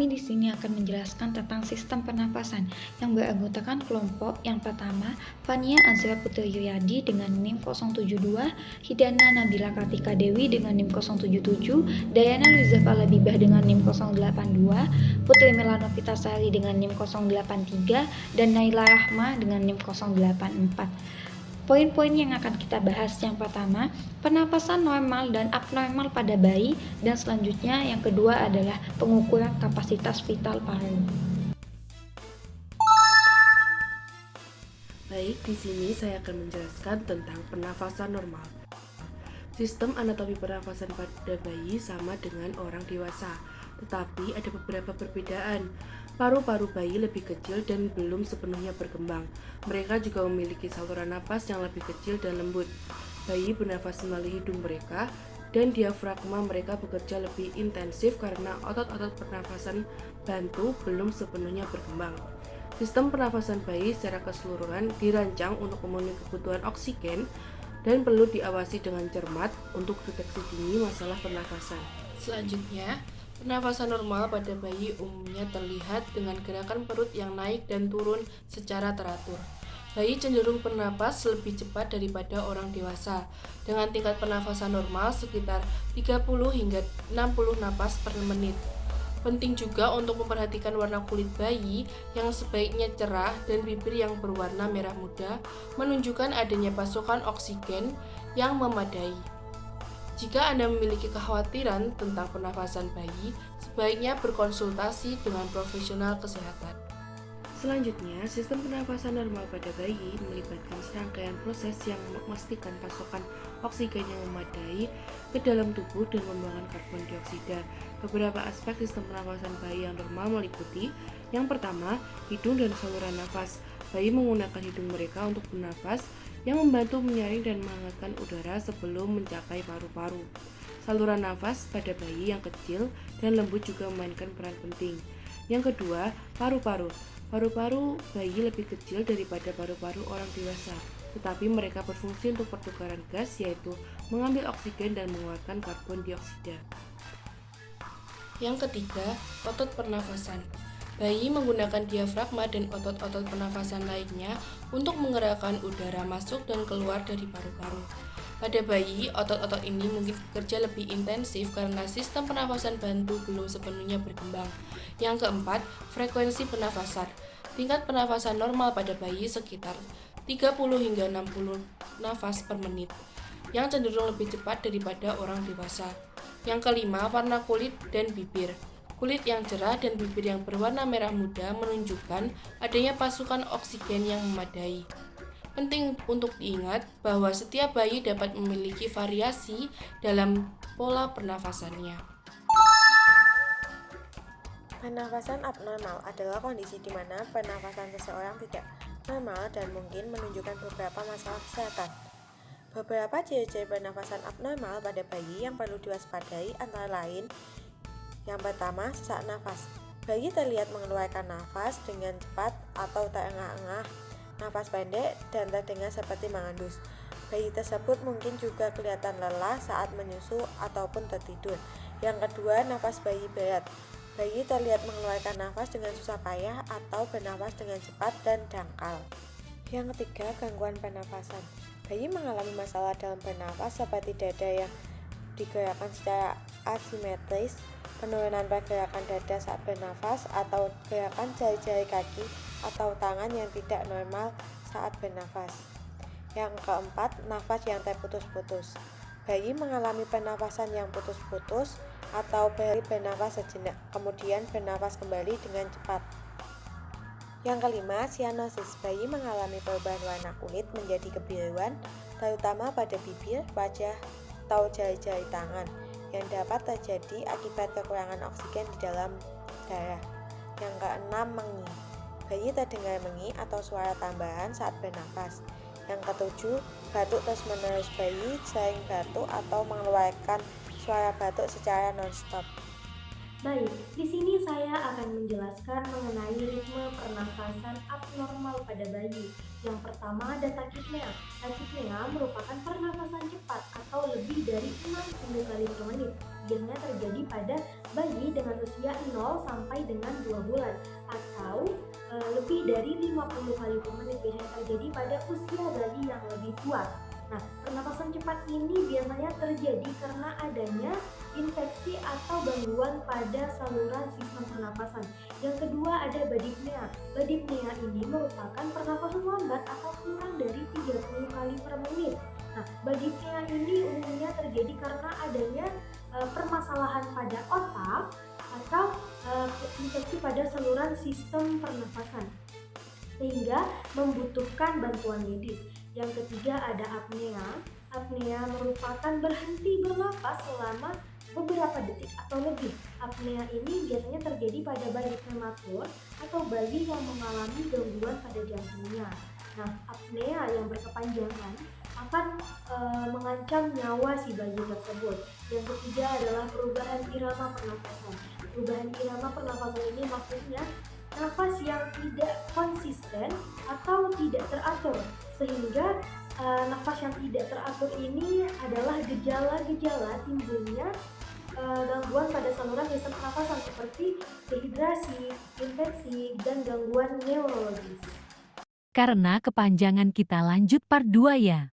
Kami di sini akan menjelaskan tentang sistem pernapasan yang beranggotakan kelompok yang pertama, Fania Azra Putri Yuyadi dengan NIM 072, Hidana Nabila Kartika Dewi dengan NIM 077, Dayana Lizafa Labibah dengan NIM 082, Putri Melanovitasari Sari dengan NIM 083, dan Naila Rahma dengan NIM 084. Poin-poin yang akan kita bahas yang pertama, pernapasan normal dan abnormal pada bayi, dan selanjutnya yang kedua adalah pengukuran kapasitas vital paru. Baik, di sini saya akan menjelaskan tentang pernafasan normal. Sistem anatomi pernafasan pada bayi sama dengan orang dewasa, tetapi ada beberapa perbedaan. Paru-paru bayi lebih kecil dan belum sepenuhnya berkembang. Mereka juga memiliki saluran napas yang lebih kecil dan lembut. Bayi bernafas melalui hidung mereka, dan diafragma mereka bekerja lebih intensif karena otot-otot pernafasan bantu belum sepenuhnya berkembang. Sistem pernafasan bayi secara keseluruhan dirancang untuk memenuhi kebutuhan oksigen dan perlu diawasi dengan cermat untuk deteksi dini masalah pernafasan. Selanjutnya, pernafasan normal pada bayi umumnya terlihat dengan gerakan perut yang naik dan turun secara teratur. Bayi cenderung bernapas lebih cepat daripada orang dewasa, dengan tingkat pernafasan normal sekitar 30 hingga 60 napas per menit. Penting juga untuk memperhatikan warna kulit bayi yang sebaiknya cerah dan bibir yang berwarna merah muda, menunjukkan adanya pasokan oksigen yang memadai. Jika Anda memiliki kekhawatiran tentang pernafasan bayi, sebaiknya berkonsultasi dengan profesional kesehatan. Selanjutnya, sistem pernafasan normal pada bayi melibatkan serangkaian proses yang memastikan pasokan oksigen yang memadai ke dalam tubuh dan pembuangan karbon dioksida. Beberapa aspek sistem pernafasan bayi yang normal meliputi: yang pertama, hidung dan saluran nafas. Bayi menggunakan hidung mereka untuk bernafas, yang membantu menyaring dan menghangatkan udara sebelum mencapai paru-paru. Saluran nafas pada bayi yang kecil dan lembut juga memainkan peran penting. Yang kedua, paru-paru. Paru-paru bayi lebih kecil daripada paru-paru orang dewasa, tetapi mereka berfungsi untuk pertukaran gas, yaitu mengambil oksigen dan mengeluarkan karbon dioksida. Yang ketiga, otot pernafasan. Bayi menggunakan diafragma dan otot-otot pernafasan lainnya untuk menggerakkan udara masuk dan keluar dari paru-paru. Pada bayi, otot-otot ini mungkin bekerja lebih intensif karena sistem pernafasan bantu belum sepenuhnya berkembang. Yang keempat, frekuensi pernafasan. Tingkat pernafasan normal pada bayi sekitar 30 hingga 60 nafas per menit, yang cenderung lebih cepat daripada orang dewasa. Yang kelima, warna kulit dan bibir. Kulit yang cerah dan bibir yang berwarna merah muda menunjukkan adanya pasokan oksigen yang memadai. Penting untuk diingat bahwa setiap bayi dapat memiliki variasi dalam pola pernafasannya. Pernafasan abnormal adalah kondisi di mana pernafasan seseorang tidak normal dan mungkin menunjukkan beberapa masalah kesehatan. Beberapa ciri-ciri pernafasan abnormal pada bayi yang perlu diwaspadai antara lain: yang pertama, sesak nafas. Bayi terlihat mengeluarkan nafas dengan cepat atau terengah-engah, nafas pendek, dan terdengar seperti mengendus. Bayi tersebut mungkin juga kelihatan lelah saat menyusu ataupun tertidur. Yang kedua, nafas bayi berat. Bayi terlihat mengeluarkan nafas dengan susah payah atau bernafas dengan cepat dan dangkal. Yang ketiga, gangguan pernafasan. Bayi mengalami masalah dalam bernafas seperti dada yang digerakkan secara asimetris, penurunan pergerakan dada saat bernafas, atau gerakan jari-jari kaki atau tangan yang tidak normal saat bernafas. Yang keempat, nafas yang terputus-putus. Bayi mengalami pernafasan yang putus-putus atau berhenti bernafas sejenak, kemudian bernafas kembali dengan cepat. Yang kelima, sianosis. Bayi mengalami perubahan warna kulit menjadi kebiruan, terutama pada bibir, wajah, atau jari-jari tangan, yang dapat terjadi akibat kekurangan oksigen di dalam darah. Yang keenam, mengi. Bayi terdengar mengi atau suara tambahan saat bernafas. Yang ketujuh, batuk terus-menerus. Bayi sering batuk atau mengeluarkan suara batuk secara non-stop. Baik, di sini saya akan menjelaskan mengenai ritme pernafasan abnormal pada bayi. Yang pertama ada tachypnea. Tachypnea merupakan pernafasan cepat atau lebih dari 60 kali per menit. Biasanya terjadi pada bayi dengan usia 0 sampai dengan 2 bulan atau lebih dari 50 kali per menit biasanya terjadi pada usia bayi yang lebih tua. Nah, pernapasan cepat ini biasanya terjadi karena adanya infeksi atau gangguan pada saluran sistem pernapasan. Yang kedua ada badypnea. Badypnea ini merupakan pernapasan lambat atau kurang dari 30 kali per menit. Nah, badypnea ini umumnya terjadi karena adanya permasalahan pada otak atau infeksi pada saluran sistem pernapasan sehingga membutuhkan bantuan medis. Yang ketiga ada apnea. Apnea merupakan berhenti bernapas selama beberapa detik atau lebih. Apnea ini biasanya terjadi pada bayi prematur atau bayi yang mengalami gangguan pada jantungnya. Nah, apnea yang berkepanjangan akan mengancam nyawa si bayi tersebut. Yang ketiga adalah perubahan irama pernapasan. Perubahan irama pernapasan ini maksudnya nafas yang tidak konsisten atau tidak teratur, sehingga nafas yang tidak teratur ini adalah gejala-gejala timbulnya gangguan pada saluran sistem pernapasan seperti dehidrasi, infeksi, dan gangguan neurologis. Karena kepanjangan kita lanjut part 2 ya.